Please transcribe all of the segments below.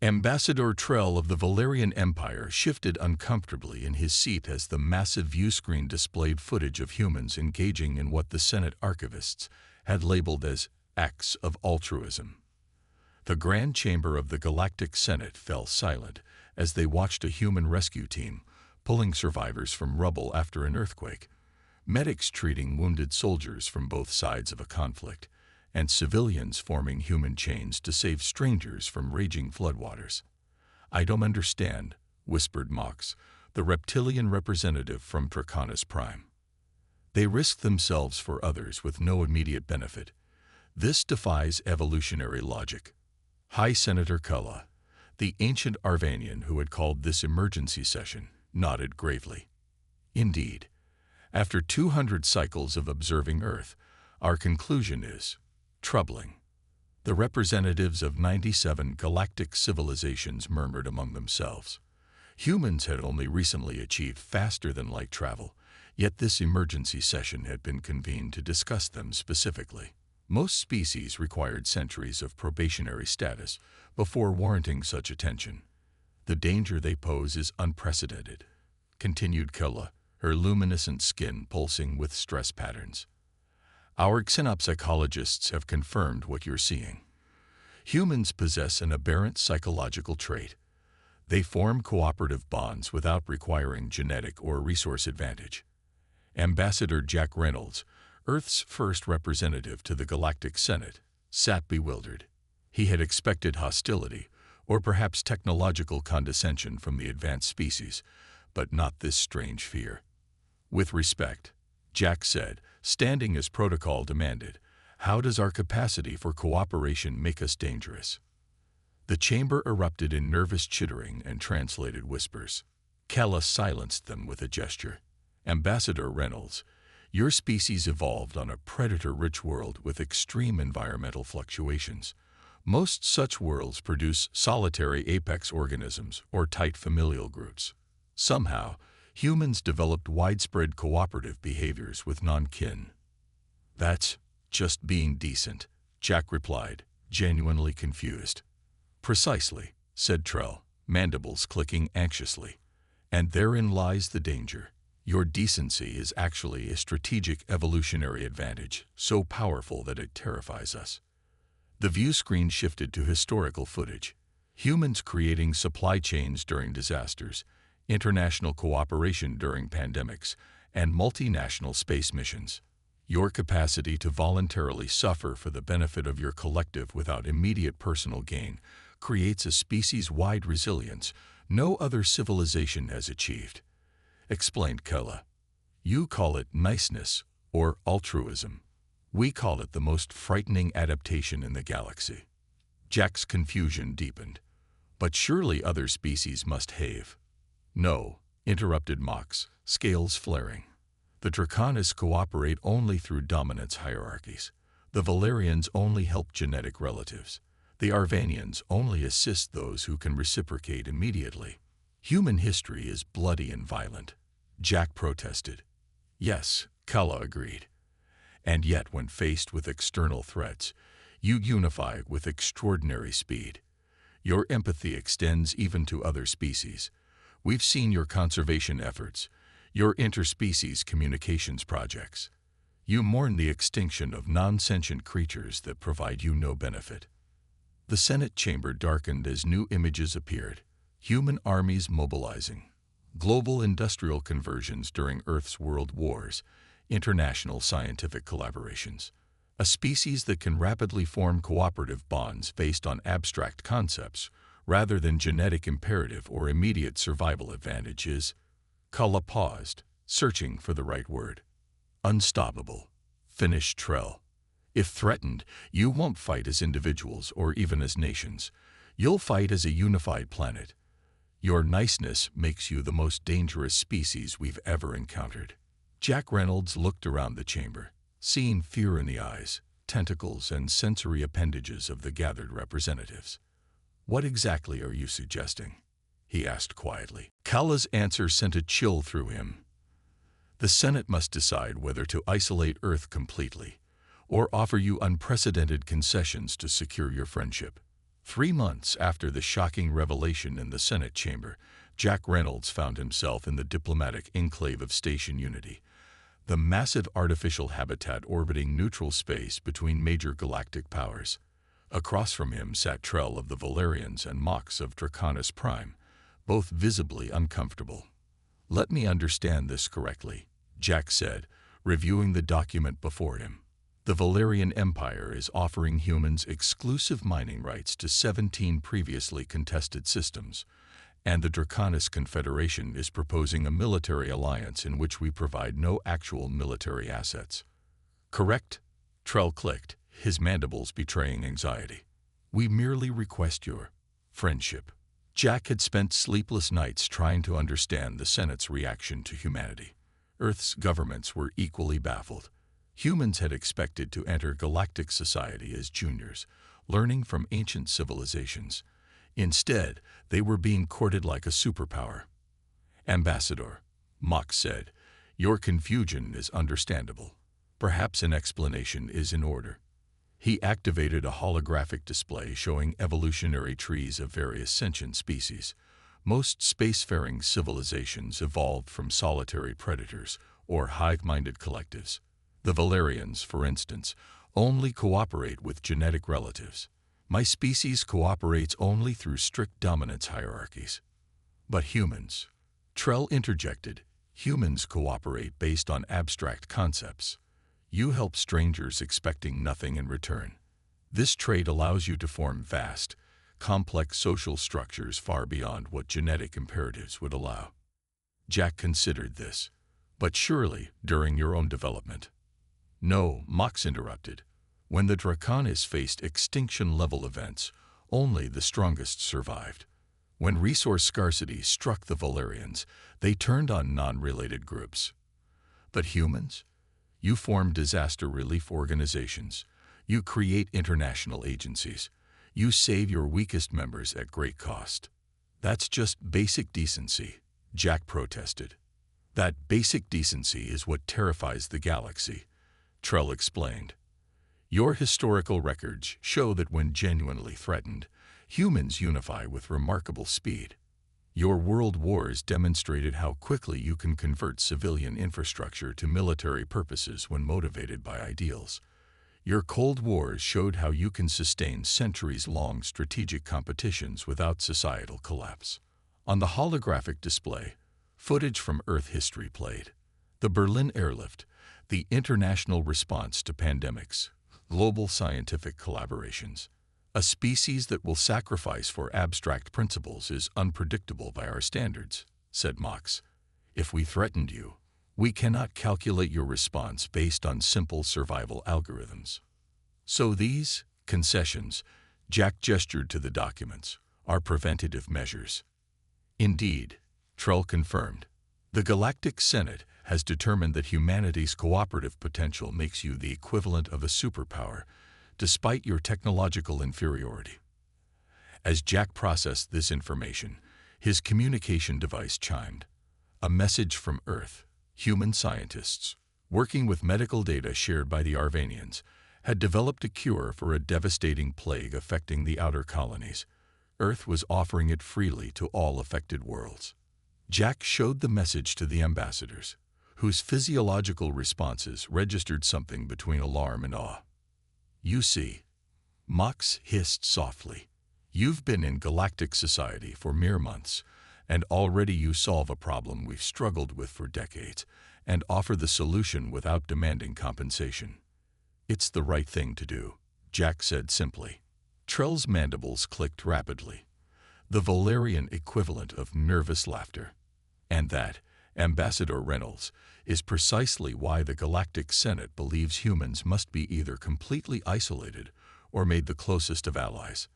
Ambassador Trell of the Valerian Empire shifted uncomfortably in his seat as the massive viewscreen displayed footage of humans engaging in what the Senate archivists had labeled as acts of altruism. The Grand Chamber of the Galactic Senate fell silent as they watched a human rescue team pulling survivors from rubble after an earthquake, medics treating wounded soldiers from both sides of a conflict, and civilians forming human chains to save strangers from raging floodwaters. "I don't understand," whispered Mox, the reptilian representative from Draconis Prime. "They risk themselves for others with no immediate benefit. This defies evolutionary logic." High Senator Kulla, the ancient Arvanian who had called this emergency session, nodded gravely. "Indeed. After 200 cycles of observing Earth, our conclusion is troubling." The representatives of 97 galactic civilizations murmured among themselves. Humans had only recently achieved faster-than-light travel, yet this emergency session had been convened to discuss them specifically. Most species required centuries of probationary status before warranting such attention. "The danger they pose is unprecedented," continued Kulla, her luminescent skin pulsing with stress patterns. "Our xenopsychologists have confirmed what you're seeing. Humans possess an aberrant psychological trait. They form cooperative bonds without requiring genetic or resource advantage." Ambassador Jack Reynolds, Earth's first representative to the Galactic Senate, sat bewildered. He had expected hostility, or perhaps technological condescension from the advanced species, but not this strange fear. "With respect," Jack said, standing as protocol demanded, "how does our capacity for cooperation make us dangerous?" The chamber erupted in nervous chittering and translated whispers. Kulla silenced them with a gesture. "Ambassador Reynolds, your species evolved on a predator-rich world with extreme environmental fluctuations. Most such worlds produce solitary apex organisms or tight familial groups. Somehow, humans developed widespread cooperative behaviors with non-kin." "That's just being decent," Jack replied, genuinely confused. "Precisely," said Trell, mandibles clicking anxiously. "And therein lies the danger. Your decency is actually a strategic evolutionary advantage, so powerful that it terrifies us." The view screen shifted to historical footage. Humans creating supply chains during disasters, international cooperation during pandemics, and multinational space missions. Your capacity to voluntarily suffer for the benefit of your collective without immediate personal gain creates a species-wide resilience no other civilization has achieved," explained Kulla. "You call it niceness or altruism. We call it the most frightening adaptation in the galaxy." Jack's confusion deepened. "But surely other species must have." "No," interrupted Mox, scales flaring. "The Draconis cooperate only through dominance hierarchies. The Valerians only help genetic relatives. The Arvanians only assist those who can reciprocate immediately. Human history is bloody and violent," Jack protested. "Yes," Kulla agreed. "And yet when faced with external threats, you unify with extraordinary speed. Your empathy extends even to other species. We've seen your conservation efforts, your interspecies communications projects. You mourn the extinction of non-sentient creatures that provide you no benefit." The Senate chamber darkened as new images appeared. Human armies mobilizing, global industrial conversions during Earth's world wars, international scientific collaborations. A species that can rapidly form cooperative bonds based on abstract concepts rather than genetic imperative or immediate survival advantage is— Kulla paused, searching for the right word. "Unstoppable," finished Trell. "If threatened, you won't fight as individuals or even as nations. You'll fight as a unified planet. Your niceness makes you the most dangerous species we've ever encountered." Jack Reynolds looked around the chamber, seeing fear in the eyes, tentacles, and sensory appendages of the gathered representatives. "What exactly are you suggesting?" he asked quietly. Kulla's answer sent a chill through him. "The Senate must decide whether to isolate Earth completely, or offer you unprecedented concessions to secure your friendship. 3 months after the shocking revelation in the Senate chamber, Jack Reynolds found himself in the diplomatic enclave of Station Unity, the massive artificial habitat orbiting neutral space between major galactic powers. Across from him sat Trell of the Valerians and Mox of Draconis Prime, both visibly uncomfortable. "Let me understand this correctly," Jack said, reviewing the document before him. "The Valerian Empire is offering humans exclusive mining rights to 17 previously contested systems, and the Draconis Confederation is proposing a military alliance in which we provide no actual military assets." "Correct?" Trell clicked, his mandibles betraying anxiety. "We merely request your friendship." Jack had spent sleepless nights trying to understand the Senate's reaction to humanity. Earth's governments were equally baffled. Humans had expected to enter galactic society as juniors, learning from ancient civilizations. Instead, they were being courted like a superpower. "Ambassador," Mox said, "your confusion is understandable. Perhaps an explanation is in order." He activated a holographic display showing evolutionary trees of various sentient species. Most spacefaring civilizations evolved from solitary predators or hive-minded collectives. The Valerians, for instance, only cooperate with genetic relatives. "My species cooperates only through strict dominance hierarchies." "But humans," Trell interjected, "humans cooperate based on abstract concepts. You help strangers expecting nothing in return. This trait allows you to form vast, complex social structures far beyond what genetic imperatives would allow." Jack considered this. "But surely, during your own development." "No," Mox interrupted. "When the Draconis faced extinction-level events, only the strongest survived. When resource scarcity struck the Valerians, they turned on non-related groups. But humans? You form disaster relief organizations. You create international agencies. You save your weakest members at great cost." "That's just basic decency," Jack protested. "That basic decency is what terrifies the galaxy," Trell explained. "Your historical records show that when genuinely threatened, humans unify with remarkable speed. Your world wars demonstrated how quickly you can convert civilian infrastructure to military purposes when motivated by ideals. Your Cold Wars showed how you can sustain centuries-long strategic competitions without societal collapse." On the holographic display, footage from Earth history played. The Berlin airlift, the international response to pandemics, global scientific collaborations. "A species that will sacrifice for abstract principles is unpredictable by our standards," said Mox. "If we threatened you, we cannot calculate your response based on simple survival algorithms." "So these concessions," Jack gestured to the documents, "are preventative measures." "Indeed," Trell confirmed. "The Galactic Senate has determined that humanity's cooperative potential makes you the equivalent of a superpower, despite your technological inferiority." As Jack processed this information, his communication device chimed. A message from Earth. Human scientists, working with medical data shared by the Arvanians, had developed a cure for a devastating plague affecting the outer colonies. Earth was offering it freely to all affected worlds. Jack showed the message to the ambassadors, whose physiological responses registered something between alarm and awe. "You see," Mox hissed softly, "you've been in galactic society for mere months, and already you solve a problem we've struggled with for decades, and offer the solution without demanding compensation." "It's the right thing to do," Jack said simply. Trell's mandibles clicked rapidly, the Valerian equivalent of nervous laughter. "And that, Ambassador Reynolds, is precisely why the Galactic Senate believes humans must be either completely isolated or made the closest of allies.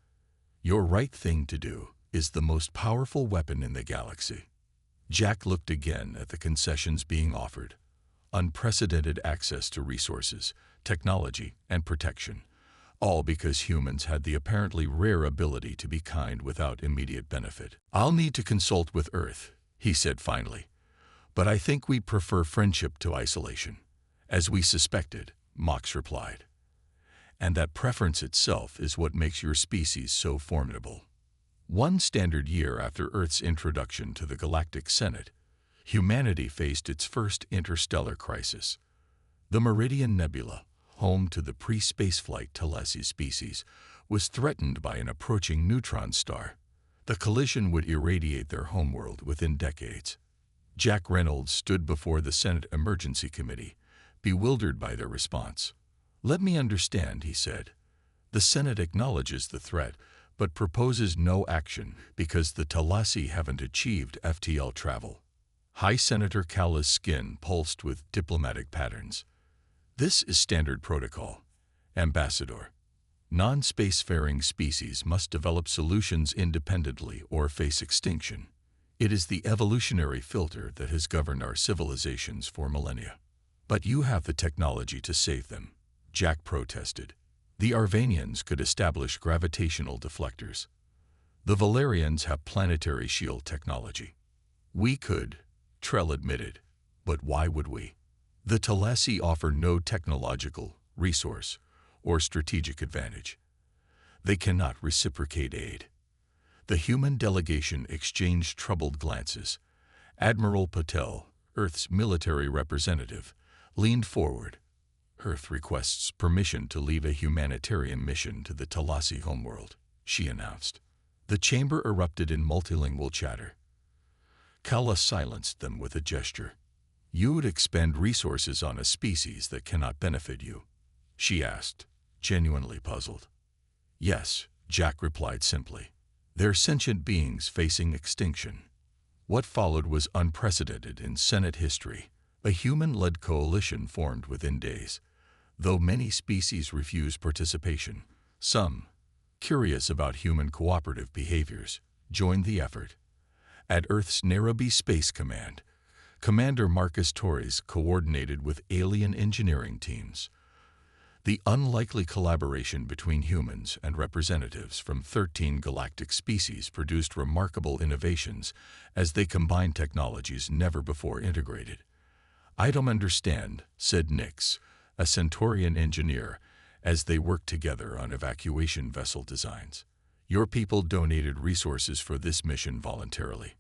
Your right thing to do is the most powerful weapon in the galaxy." Jack looked again at the concessions being offered. Unprecedented access to resources, technology, and protection, all because humans had the apparently rare ability to be kind without immediate benefit. "I'll need to consult with Earth," he said finally. "But I think we prefer friendship to isolation." "As we suspected," Mox replied. and that preference itself is what makes your species so formidable. One standard year after Earth's introduction to the Galactic Senate, humanity faced its first interstellar crisis. The Meridian Nebula, home to the pre-spaceflight Talassi species, was threatened by an approaching neutron star. The collision would irradiate their homeworld within decades. Jack Reynolds stood before the Senate Emergency Committee, bewildered by their response. "Let me understand," he said. "The Senate acknowledges the threat, but proposes no action because the Talassi haven't achieved FTL travel." High Senator Kalla's skin pulsed with diplomatic patterns. "This is standard protocol, Ambassador. Non-spacefaring species must develop solutions independently or face extinction. It is the evolutionary filter that has governed our civilizations for millennia." "But you have the technology to save them," Jack protested. "The Arvanians could establish gravitational deflectors. The Valerians have planetary shield technology." "We could," Trell admitted, "but why would we? The Talassi offer no technological, resource, or strategic advantage. They cannot reciprocate aid." The human delegation exchanged troubled glances. Admiral Patel, Earth's military representative, leaned forward. "Earth requests permission to lead a humanitarian mission to the Talassi homeworld," she announced. The chamber erupted in multilingual chatter. Kalla silenced them with a gesture. "You would expend resources on a species that cannot benefit you?" she asked, genuinely puzzled. "Yes," Jack replied simply. "They're sentient beings facing extinction." What followed was unprecedented in Senate history. A human-led coalition formed within days. Though many species refused participation, some, curious about human cooperative behaviors, joined the effort. At Earth's Nairobi Space Command, Commander Marcus Torres coordinated with alien engineering teams. The unlikely collaboration between humans and representatives from 13 galactic species produced remarkable innovations as they combined technologies never before integrated. "I don't understand," said Nix, a Centaurian engineer, as they worked together on evacuation vessel designs. "Your people donated resources for this mission voluntarily."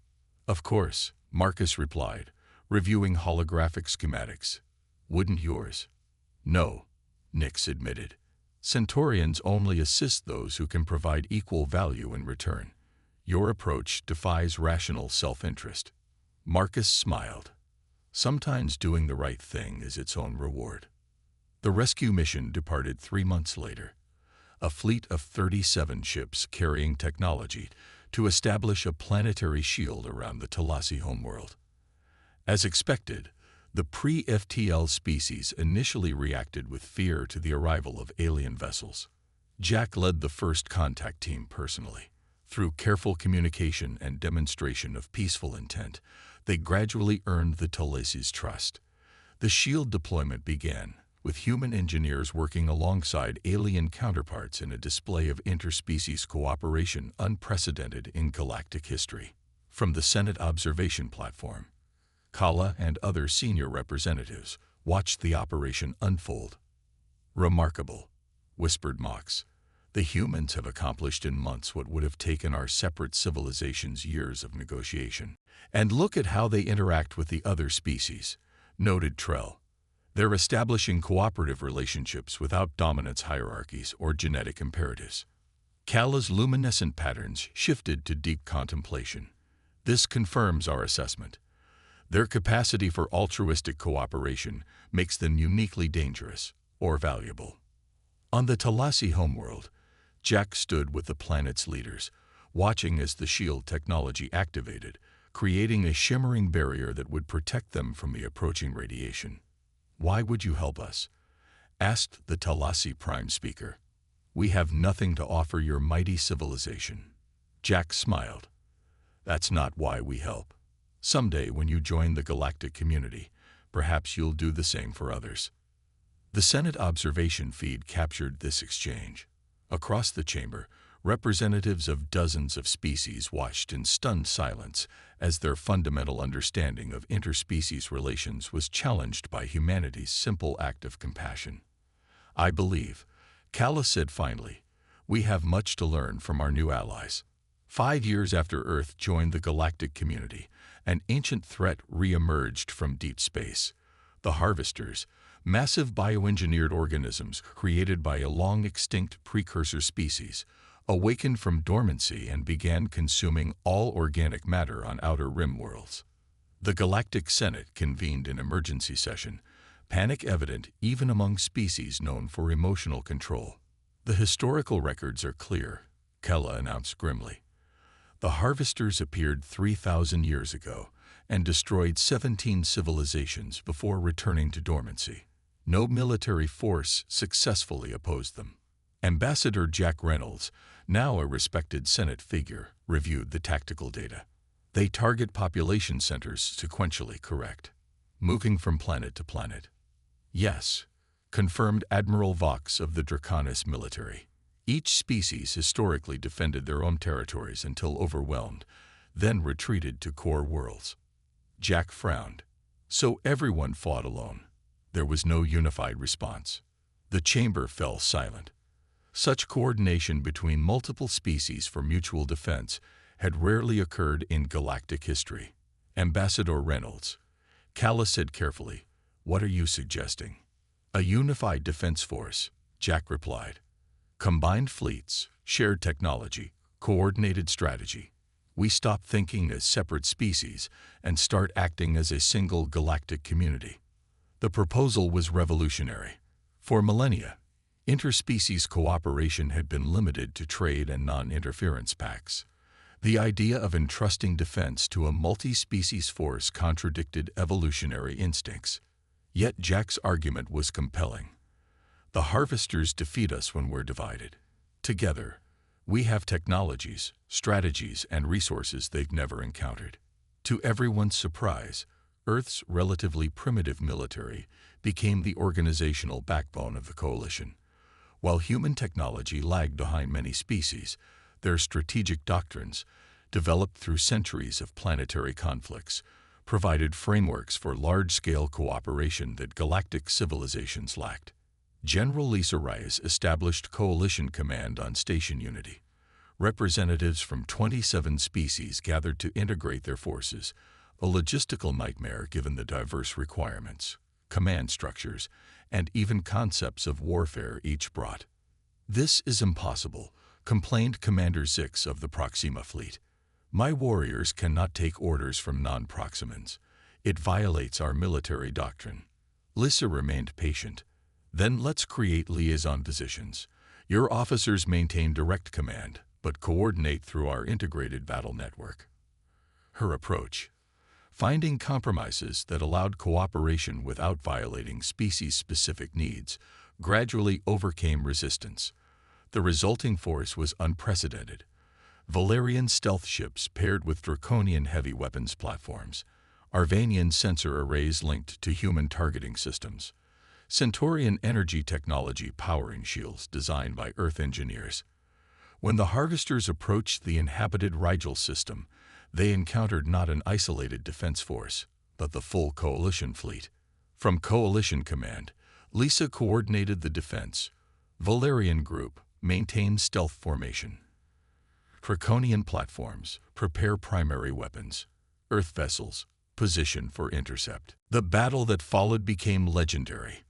"Of course," Marcus replied, reviewing holographic schematics. "Wouldn't yours?" "No," Nix admitted. "Centaurians only assist those who can provide equal value in return. Your approach defies rational self-interest." Marcus smiled. "Sometimes doing the right thing is its own reward." The rescue mission departed 3 months later. A fleet of 37 ships carrying technology to establish a planetary shield around the Talassi homeworld. As expected, the pre-FTL species initially reacted with fear to the arrival of alien vessels. Jack led the first contact team personally. Through careful communication and demonstration of peaceful intent, they gradually earned the Talassi's trust. The shield deployment began, with human engineers working alongside alien counterparts in a display of interspecies cooperation unprecedented in galactic history. From the Senate observation platform, Kalla and other senior representatives watched the operation unfold. "Remarkable," whispered Mox. "The humans have accomplished in months what would have taken our separate civilizations years of negotiation. And look at how they interact with the other species," noted Trell. "They're establishing cooperative relationships without dominance hierarchies or genetic imperatives." Kalla's luminescent patterns shifted to deep contemplation. "This confirms our assessment. Their capacity for altruistic cooperation makes them uniquely dangerous or valuable." On the Talassi homeworld, Jack stood with the planet's leaders, watching as the shield technology activated, creating a shimmering barrier that would protect them from the approaching radiation. "Why would you help us?" asked the Talassi Prime Speaker. "We have nothing to offer your mighty civilization." Jack smiled. "That's not why we help. Someday when you join the galactic community, perhaps you'll do the same for others." The Senate observation feed captured this exchange. Across the chamber, representatives of dozens of species watched in stunned silence as their fundamental understanding of interspecies relations was challenged by humanity's simple act of compassion. "I believe," Kala said finally, "We have much to learn from our new allies." 5 years after Earth joined the galactic community, an ancient threat re-emerged from deep space. The Harvesters, massive bioengineered organisms created by a long-extinct precursor species, awakened from dormancy and began consuming all organic matter on outer rim worlds. The Galactic Senate convened an emergency session, panic evident even among species known for emotional control. "The historical records are clear," Kella announced grimly. "The Harvesters appeared 3,000 years ago and destroyed 17 civilizations before returning to dormancy. No military force successfully opposed them." Ambassador Jack Reynolds, now a respected Senate figure, reviewed the tactical data. "They target population centers sequentially correct, moving from planet to planet." "Yes," confirmed Admiral Vox of the Draconis military. "Each species historically defended their own territories until overwhelmed, then retreated to core worlds." Jack frowned. "So everyone fought alone." There was no unified response. The chamber fell silent. Such coordination between multiple species for mutual defense had rarely occurred in galactic history. "Ambassador Reynolds," Kalla said carefully, "what are you suggesting?" "A unified defense force," Jack replied. "Combined fleets, shared technology, coordinated strategy. We stop thinking as separate species and start acting as a single galactic community." The proposal was revolutionary. For millennia, interspecies cooperation had been limited to trade and non-interference pacts. The idea of entrusting defense to a multi-species force contradicted evolutionary instincts. Yet Jack's argument was compelling. "The Harvesters defeat us when we're divided. Together, we have technologies, strategies, and resources they've never encountered." To everyone's surprise, Earth's relatively primitive military became the organizational backbone of the coalition. While human technology lagged behind many species, their strategic doctrines, developed through centuries of planetary conflicts, provided frameworks for large-scale cooperation that galactic civilizations lacked. General Lisa Reyes established Coalition Command on Station Unity. Representatives from 27 species gathered to integrate their forces, a logistical nightmare given the diverse requirements, command structures, and even concepts of warfare each brought. "This is impossible," complained Commander Zix of the Proxima fleet. "My warriors cannot take orders from non-Proximans. It violates our military doctrine." Lissa remained patient. "Then let's create liaison positions. Your officers maintain direct command, but coordinate through our integrated battle network." Her approach, finding compromises that allowed cooperation without violating species-specific needs, gradually overcame resistance. The resulting force was unprecedented. Valerian stealth ships paired with draconian heavy weapons platforms, Arvanian sensor arrays linked to human targeting systems, Centaurian energy technology powering shields designed by Earth engineers. When the Harvesters approached the inhabited Rigel system, they encountered not an isolated defense force, but the full Coalition fleet. From Coalition Command, Lisa coordinated the defense. Valerian Group maintained stealth formation. Draconian platforms prepare primary weapons. Earth vessels position for intercept. The battle that followed became legendary.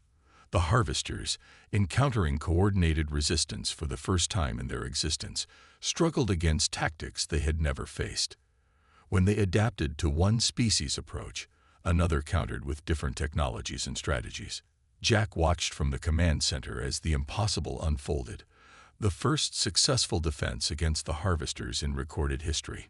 The Harvesters, encountering coordinated resistance for the first time in their existence, struggled against tactics they had never faced. When they adapted to one species approach, another countered with different technologies and strategies. Jack watched from the command center as the impossible unfolded, the first successful defense against the Harvesters in recorded history.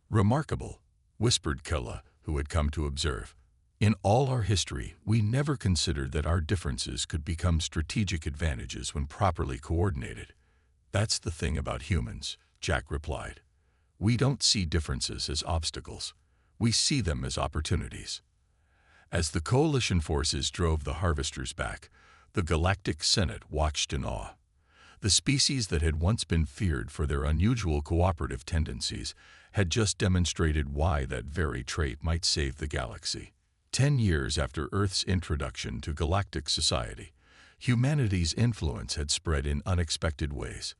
"Remarkable," whispered Kella, who had come to observe. "In all our history, we never considered that our differences could become strategic advantages when properly coordinated." "That's the thing about humans," Jack replied. "We don't see differences as obstacles. We see them as opportunities." As the coalition forces drove the Harvesters back, the Galactic Senate watched in awe. The species that had once been feared for their unusual cooperative tendencies had just demonstrated why that very trait might save the galaxy. 10 years after Earth's introduction to galactic society, Humanity's influence had spread in unexpected ways.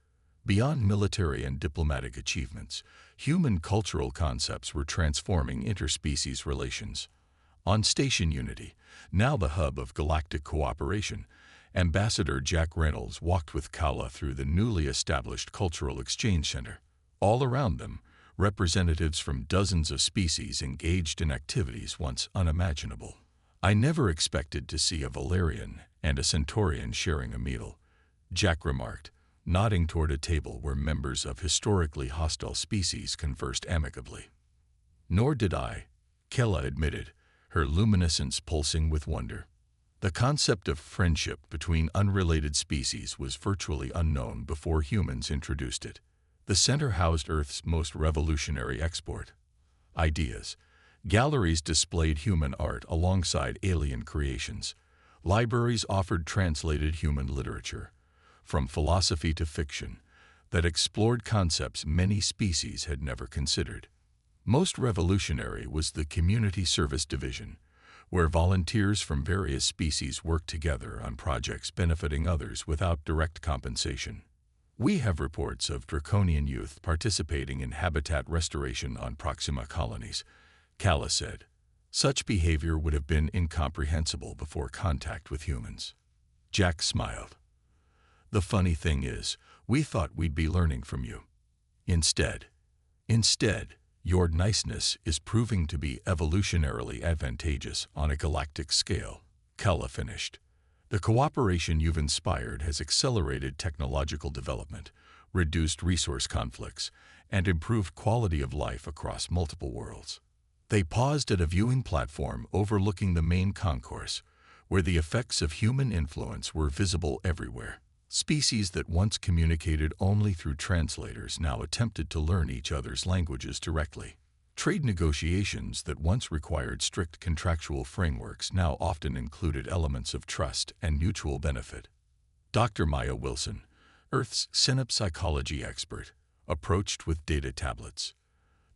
Beyond military and diplomatic achievements, human cultural concepts were transforming interspecies relations. On Station Unity, now the hub of galactic cooperation, Ambassador Jack Reynolds walked with Kala through the newly established Cultural Exchange Center. All around them, representatives from dozens of species engaged in activities once unimaginable. "I never expected to see a Valerian and a Centaurian sharing a meal," Jack remarked, nodding toward a table where members of historically hostile species conversed amicably. "Nor did I," Kella admitted, her luminescence pulsing with wonder. The concept of friendship between unrelated species was virtually unknown before humans introduced it. The center housed Earth's most revolutionary export, ideas. Galleries displayed human art alongside alien creations. Libraries offered translated human literature, from philosophy to fiction, that explored concepts many species had never considered. Most revolutionary was the Community Service Division, where volunteers from various species worked together on projects benefiting others without direct compensation. "We have reports of draconian youth participating in habitat restoration on Proxima colonies," Kalla said. "Such behavior would have been incomprehensible before contact with humans." Jack smiled. "The funny thing is, we thought we'd be learning from you. Instead, your niceness is proving to be evolutionarily advantageous on a galactic scale," Kalla finished. "The cooperation you've inspired has accelerated technological development, reduced resource conflicts, and improved quality of life across multiple worlds." They paused at a viewing platform overlooking the main concourse, where the effects of human influence were visible everywhere. Species that once communicated only through translators now attempted to learn each other's languages directly. Trade negotiations that once required strict contractual frameworks now often included elements of trust and mutual benefit. Dr. Maya Wilson, Earth's synapsychology expert, approached with data tablets.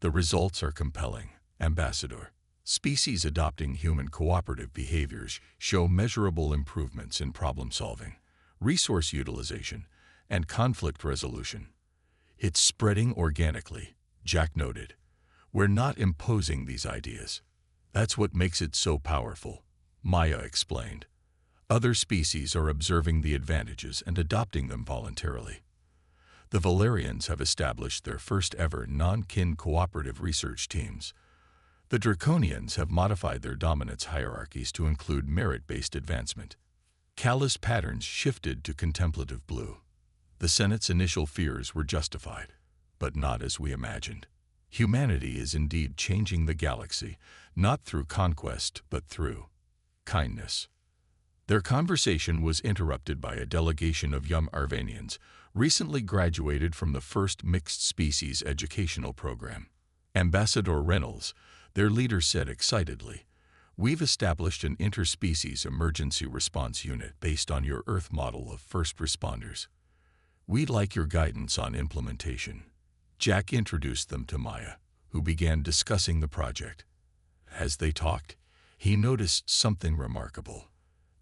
"The results are compelling, Ambassador. Species adopting human cooperative behaviors show measurable improvements in problem-solving, resource utilization, and conflict resolution. It's spreading organically," Jack noted. "We're not imposing these ideas. That's what makes it so powerful," Maya explained. "Other species are observing the advantages and adopting them voluntarily. The Valerians have established their first-ever non-kin cooperative research teams. The Draconians have modified their dominance hierarchies to include merit-based advancement." Kalla's patterns shifted to contemplative blue. The Senate's initial fears were justified, but not as we imagined. Humanity is indeed changing the galaxy, not through conquest, but through kindness. Their conversation was interrupted by a delegation of young Arvanians, recently graduated from the first mixed-species educational program. Ambassador Reynolds, their leader, said excitedly, "We've established an interspecies emergency response unit based on your Earth model of first responders. We'd like your guidance on implementation." Jack introduced them to Maya, who began discussing the project. As they talked, he noticed something remarkable.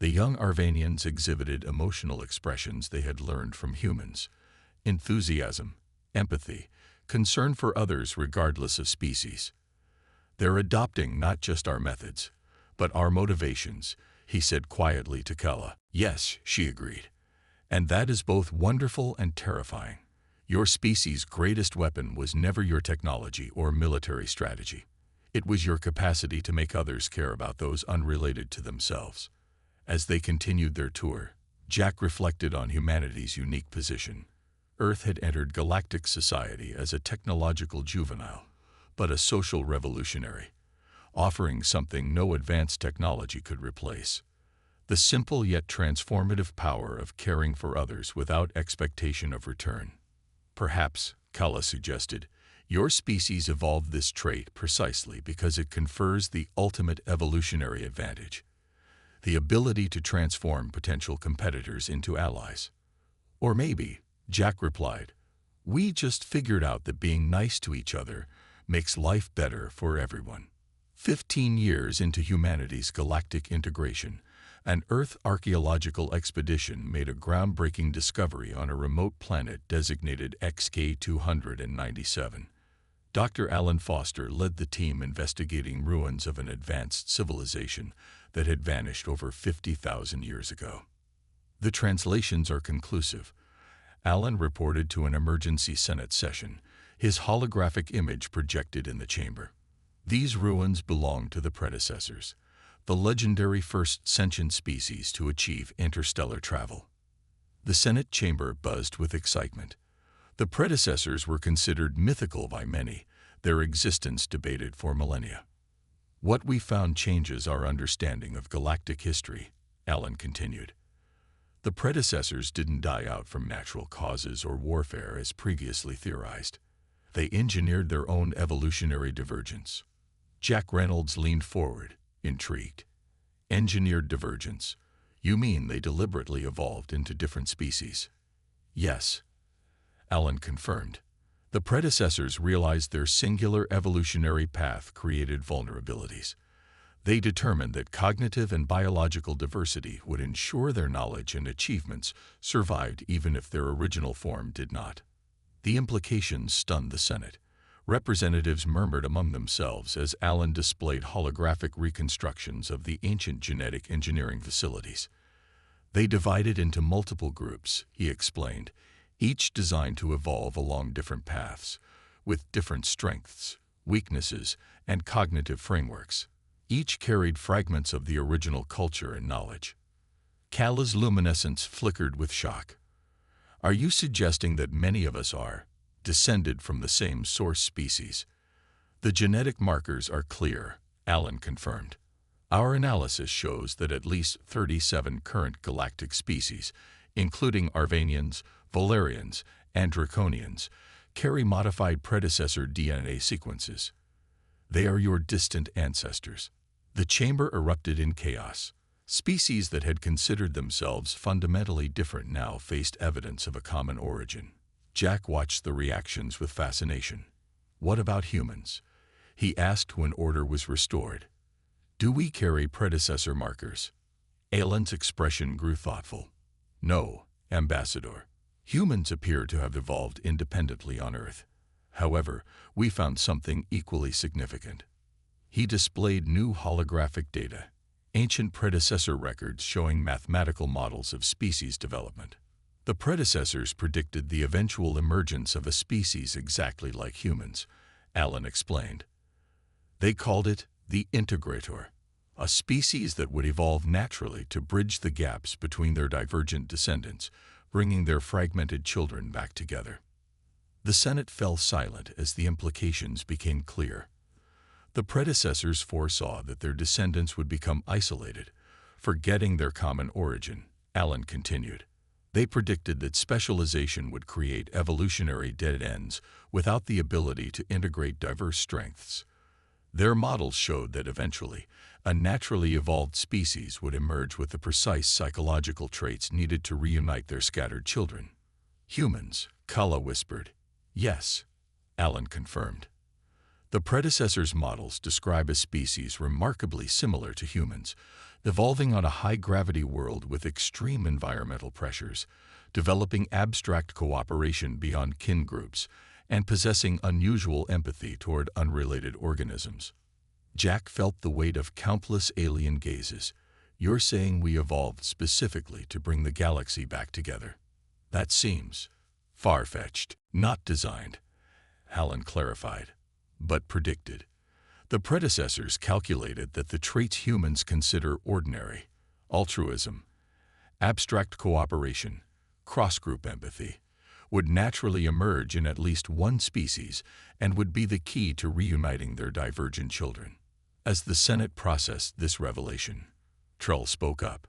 The young Arvanians exhibited emotional expressions they had learned from humans: enthusiasm, empathy, concern for others regardless of species. "They're adopting not just our methods, but our motivations," he said quietly to Kella. "Yes," she agreed. "And that is both wonderful and terrifying. Your species' greatest weapon was never your technology or military strategy. It was your capacity to make others care about those unrelated to themselves." As they continued their tour, Jack reflected on humanity's unique position. Earth had entered galactic society as a technological juvenile, but a social revolutionary, offering something no advanced technology could replace: the simple yet transformative power of caring for others without expectation of return. "Perhaps," Kalla suggested, "your species evolved this trait precisely because it confers the ultimate evolutionary advantage: the ability to transform potential competitors into allies." "Or maybe," Jack replied, "we just figured out that being nice to each other makes life better for everyone." 15 years into humanity's galactic integration, An Earth archaeological expedition made a groundbreaking discovery on a remote planet designated XK-297. Dr. Alan Foster led the team investigating ruins of an advanced civilization that had vanished over 50,000 years ago. The translations are conclusive. Alan reported to an emergency Senate session, his holographic image projected in the chamber. These ruins belong to the predecessors, the legendary first sentient species to achieve interstellar travel. The Senate chamber buzzed with excitement. The predecessors were considered mythical by many, their existence debated for millennia. What we found changes our understanding of galactic history, Alan continued. The predecessors didn't die out from natural causes or warfare as previously theorized. They engineered their own evolutionary divergence. Jack Reynolds leaned forward, intrigued. Engineered divergence? You mean they deliberately evolved into different species? Yes, Alan confirmed. The predecessors realized their singular evolutionary path created vulnerabilities. They determined that cognitive and biological diversity would ensure their knowledge and achievements survived even if their original form did not. The implications stunned the Senate. Representatives murmured among themselves as Alan displayed holographic reconstructions of the ancient genetic engineering facilities. They divided into multiple groups, he explained, each designed to evolve along different paths, with different strengths, weaknesses, and cognitive frameworks. Each carried fragments of the original culture and knowledge. Kala's luminescence flickered with shock. Are you suggesting that many of us are descended from the same source species? The genetic markers are clear, Alan confirmed. Our analysis shows that at least 37 current galactic species, including Arvanians, Valerians, and Draconians, carry modified predecessor DNA sequences. They are your distant ancestors. The chamber erupted in chaos. Species that had considered themselves fundamentally different now faced evidence of a common origin. Jack watched the reactions with fascination. What about humans? He asked when order was restored. Do we carry predecessor markers? Alan's expression grew thoughtful. No, Ambassador. Humans appear to have evolved independently on Earth. However, we found something equally significant. He displayed new holographic data, ancient predecessor records showing mathematical models of species development. The predecessors predicted the eventual emergence of a species exactly like humans, Alan explained. They called it the integrator, a species that would evolve naturally to bridge the gaps between their divergent descendants, bringing their fragmented children back together. The Senate fell silent as the implications became clear. The predecessors foresaw that their descendants would become isolated, forgetting their common origin, Alan continued. They predicted that specialization would create evolutionary dead ends without the ability to integrate diverse strengths. Their models showed that eventually, a naturally evolved species would emerge with the precise psychological traits needed to reunite their scattered children. Humans, Kala whispered. Yes, Alan confirmed. The predecessors' models describe a species remarkably similar to humans, evolving on a high-gravity world with extreme environmental pressures, developing abstract cooperation beyond kin groups, and possessing unusual empathy toward unrelated organisms. Jack felt the weight of countless alien gazes. You're saying we evolved specifically to bring the galaxy back together? That seems far-fetched, not designed, Alan clarified, but predicted. The predecessors calculated that the traits humans consider ordinary, altruism, abstract cooperation, cross-group empathy, would naturally emerge in at least one species and would be the key to reuniting their divergent children. As the Senate processed this revelation, Trull spoke up.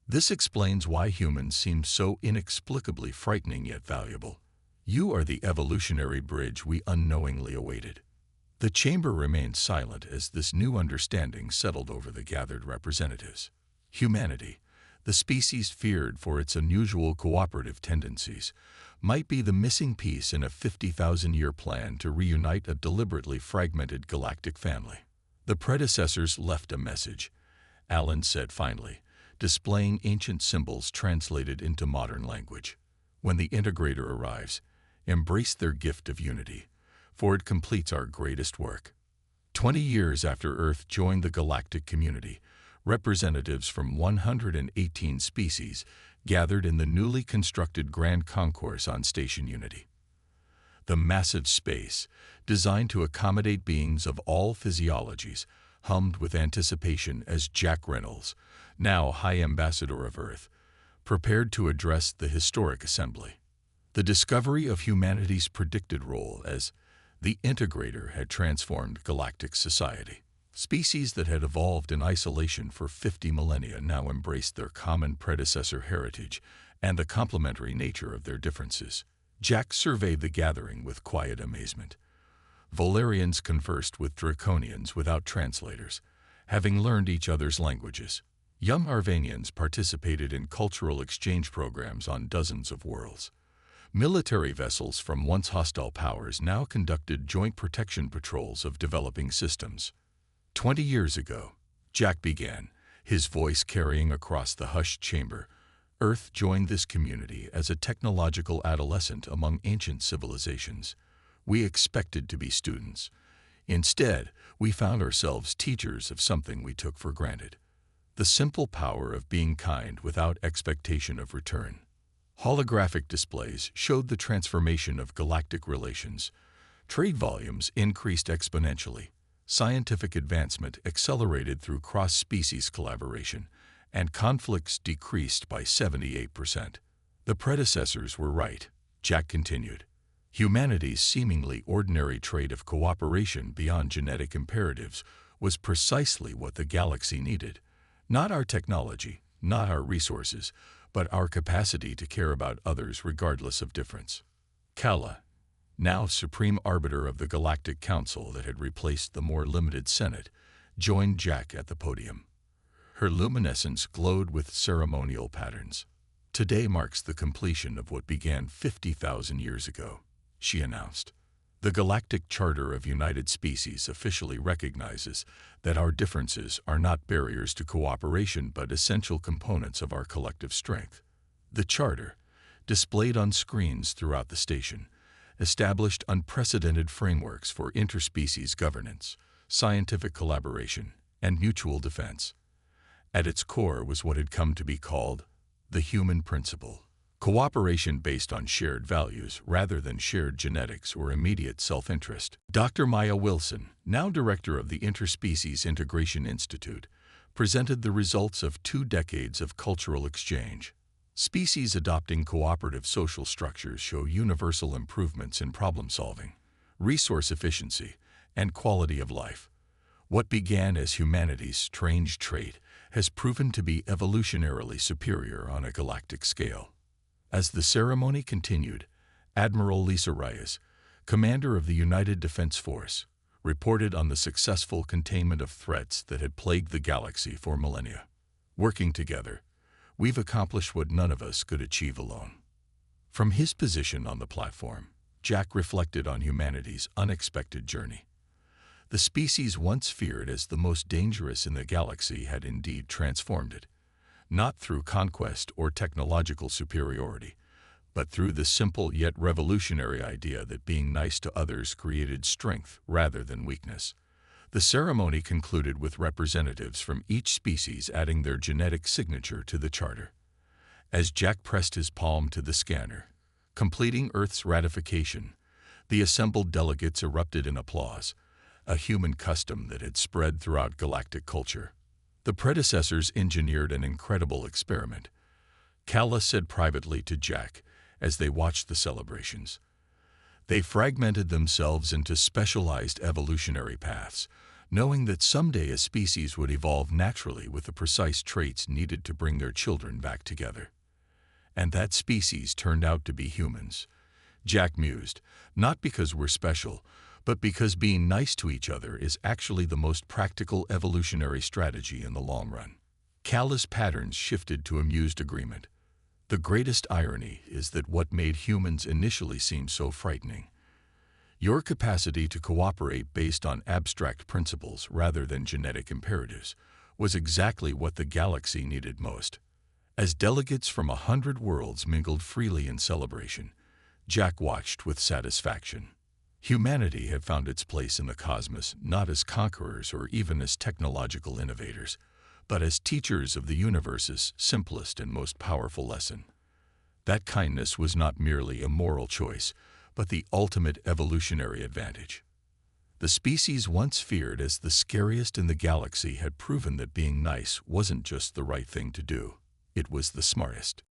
This explains why humans seem so inexplicably frightening yet valuable. You are the evolutionary bridge we unknowingly awaited. The chamber remained silent as this new understanding settled over the gathered representatives. Humanity, the species feared for its unusual cooperative tendencies, might be the missing piece in a 50,000-year plan to reunite a deliberately fragmented galactic family. The predecessors left a message, Alan said finally, displaying ancient symbols translated into modern language. When the integrator arrives, embrace their gift of unity, for it completes our greatest work. 20 years after Earth joined the galactic community, representatives from 118 species gathered in the newly constructed Grand Concourse on Station Unity. The massive space, designed to accommodate beings of all physiologies, hummed with anticipation as Jack Reynolds, now High Ambassador of Earth, prepared to address the historic assembly. The discovery of humanity's predicted role as the integrator had transformed galactic society. Species that had evolved in isolation for 50 millennia now embraced their common predecessor heritage and the complementary nature of their differences. Jack surveyed the gathering with quiet amazement. Valerians conversed with Draconians without translators, having learned each other's languages. Young Arvanians participated in cultural exchange programs on dozens of worlds. Military vessels from once hostile powers now conducted joint protection patrols of developing systems. 20 years ago, Jack began, his voice carrying across the hushed chamber. Earth joined this community as a technological adolescent among ancient civilizations. We expected to be students. Instead, we found ourselves teachers of something we took for granted: the simple power of being kind without expectation of return. Holographic displays showed the transformation of galactic relations. Trade volumes increased exponentially. Scientific advancement accelerated through cross-species collaboration, and conflicts decreased by 78%. The predecessors were right, Jack continued. Humanity's seemingly ordinary trait of cooperation beyond genetic imperatives was precisely what the galaxy needed. Not our technology, not our resources, but our capacity to care about others regardless of difference. Kala, now supreme arbiter of the Galactic Council that had replaced the more limited Senate, joined Jack at the podium. Her luminescence glowed with ceremonial patterns. "Today marks the completion of what began 50,000 years ago," she announced. "The Galactic Charter of United Species officially recognizes that our differences are not barriers to cooperation but essential components of our collective strength." The Charter, displayed on screens throughout the station, established unprecedented frameworks for interspecies governance, scientific collaboration, and mutual defense. At its core was what had come to be called the human principle: cooperation based on shared values rather than shared genetics or immediate self-interest. Dr. Maya Wilson, now director of the Interspecies Integration Institute, presented the results of 2 decades of cultural exchange. Species adopting cooperative social structures show universal improvements in problem-solving, resource efficiency, and quality of life. What began as humanity's strange trait has proven to be evolutionarily superior on a galactic scale. As the ceremony continued, Admiral Lisa Reyes, commander of the United Defense Force, reported on the successful containment of threats that had plagued the galaxy for millennia. "Working together, we've accomplished what none of us could achieve alone." From his position on the platform, Jack reflected on humanity's unexpected journey. The species once feared as the most dangerous in the galaxy had indeed transformed it, not through conquest or technological superiority, but through the simple yet revolutionary idea that being nice to others created strength rather than weakness. The ceremony concluded with representatives from each species adding their genetic signature to the charter. As Jack pressed his palm to the scanner, completing Earth's ratification, the assembled delegates erupted in applause, a human custom that had spread throughout galactic culture. The predecessors engineered an incredible experiment, Kala said privately to Jack as they watched the celebrations. They fragmented themselves into specialized evolutionary paths, knowing that someday a species would evolve naturally with the precise traits needed to bring their children back together. And that species turned out to be humans. Jack mused, not because we're special, but because being nice to each other is actually the most practical evolutionary strategy in the long run. Kala's patterns shifted to amused agreement. The greatest irony is that what made humans initially seem so frightening, your capacity to cooperate based on abstract principles rather than genetic imperatives, was exactly what the galaxy needed most. As delegates from 100 worlds mingled freely in celebration, Jack watched with satisfaction. Humanity had found its place in the cosmos not as conquerors or even as technological innovators, but as teachers of the universe's simplest and most powerful lesson. That kindness was not merely a moral choice, but the ultimate evolutionary advantage. The species once feared as the scariest in the galaxy had proven that being nice wasn't just the right thing to do, it was the smartest.